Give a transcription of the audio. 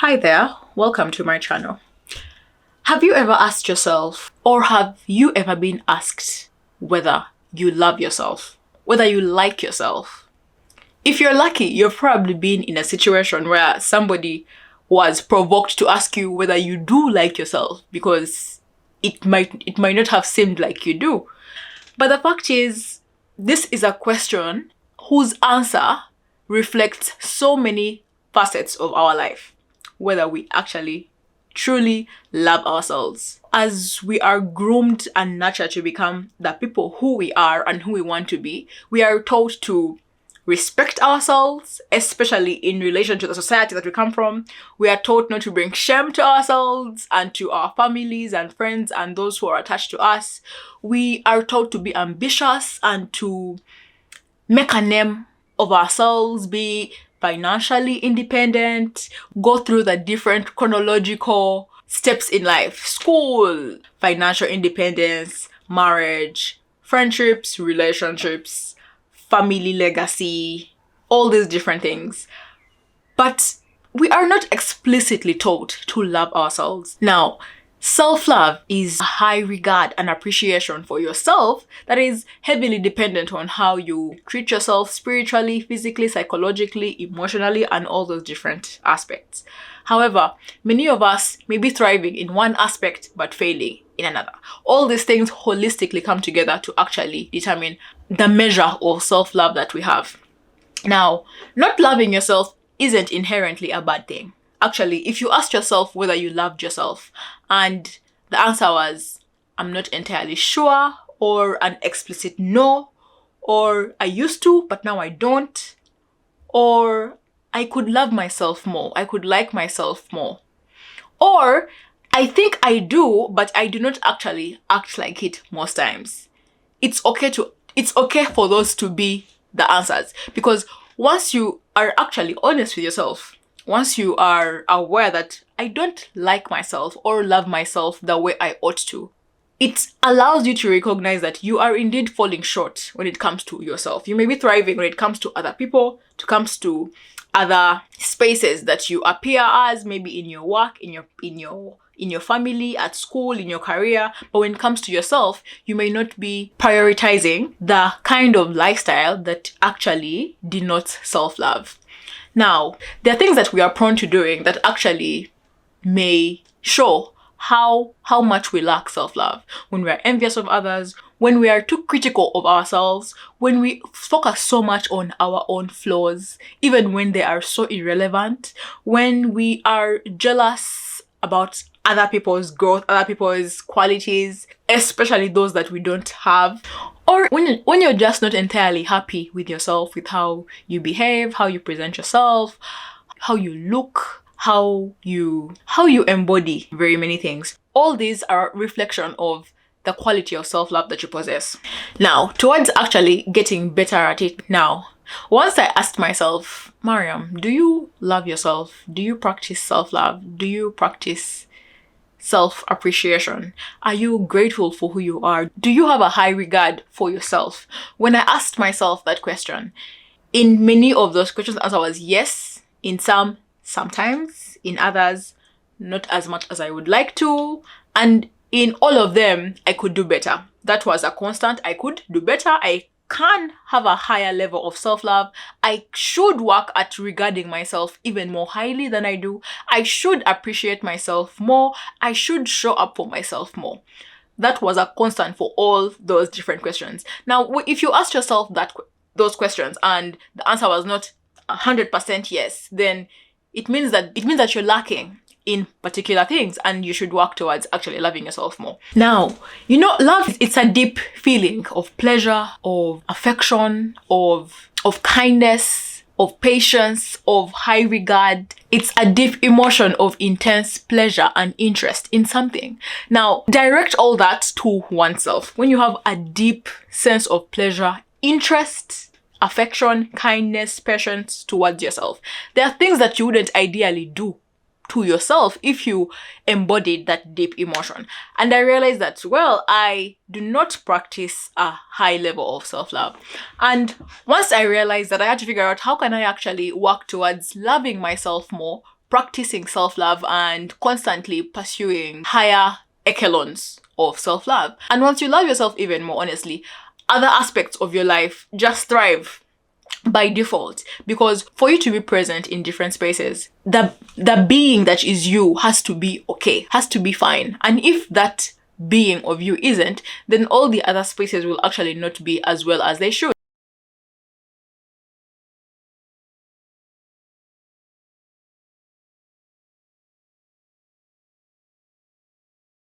Hi there, welcome to my channel. Have you ever asked yourself, or have you ever been asked whether you love yourself, whether you like yourself? If you're lucky, you've probably been in a situation where somebody was provoked to ask you whether you do like yourself because it might not have seemed like you do. But the fact is, this is a question whose answer reflects so many facets of our life, whether we actually truly love ourselves. As we are groomed and nurtured to become the people who we are and who we want to be, we are taught to respect ourselves, especially in relation to the society that we come from. We are taught not to bring shame to ourselves and to our families and friends and those who are attached to us. We are taught to be ambitious and to make a name of ourselves, be financially independent, go through the different chronological steps in life: school, financial independence, marriage, friendships, relationships, family legacy, all these different things. But we are not explicitly taught to love ourselves. Now, self-love is a high regard and appreciation for yourself that is heavily dependent on how you treat yourself spiritually, physically, psychologically, emotionally, and all those different aspects. However, many of us may be thriving in one aspect but failing in another. All these things holistically come together to actually determine the measure of self-love that we have. Now, not loving yourself isn't inherently a bad thing. Actually, if you asked yourself whether you loved yourself and the answer was, I'm not entirely sure, or an explicit no, or I used to, but now I don't, or I could love myself more, I could like myself more, or I think I do, but I do not actually act like it most times. It's okay for those to be the answers, because once you are actually honest with yourself, once you are aware that I don't like myself or love myself the way I ought to, it allows you to recognize that you are indeed falling short when it comes to yourself. You may be thriving when it comes to other people, it comes to other spaces that you appear as, maybe in your work, in your family, at school, in your career. But when it comes to yourself, you may not be prioritizing the kind of lifestyle that actually denotes self-love. Now, there are things that we are prone to doing that actually may show how much we lack self-love. When we are envious of others, when we are too critical of ourselves, when we focus so much on our own flaws, even when they are so irrelevant, when we are jealous about other people's growth, other people's qualities, especially those that we don't have, or when you're just not entirely happy with yourself, with how you behave, how you present yourself, how you look, how you embody very many things. All these are a reflection of the quality of self-love that you possess. Now, towards actually getting better at it now, once I asked myself, Mariam, do you love yourself? Do you practice self-love? Do you practice self-appreciation? Are you grateful for who you are? Do you have a high regard for yourself? When I asked myself that question, in many of those questions, the answer was yes. In some, sometimes. In others, not as much as I would like to. And in all of them, I could do better. That was a constant. I could do better. I can have a higher level of self-love. I should work at regarding myself even more highly than I do. I should appreciate myself more. I should show up for myself more. That was a constant for all those different questions. Now, if you ask yourself those questions and the answer was not 100% yes, then it means that you're lacking in particular things and you should work towards actually loving yourself more. Now, love, it's a deep feeling of pleasure, of affection, of kindness, of patience, of high regard. It's a deep emotion of intense pleasure and interest in something. Now, direct all that to oneself. When you have a deep sense of pleasure, interest, affection, kindness, patience towards yourself, there are things that you wouldn't ideally do to yourself if you embodied that deep emotion. And I realized that, well, I do not practice a high level of self-love. And once I realized that, I had to figure out how can I actually work towards loving myself more practicing self-love and constantly pursuing higher echelons of self-love. And once you love yourself even more, honestly, other aspects of your life just thrive by default, because for you to be present in different spaces, the being that is you has to be okay, has to be fine. And if that being of you isn't, then all the other spaces will actually not be as well as they should.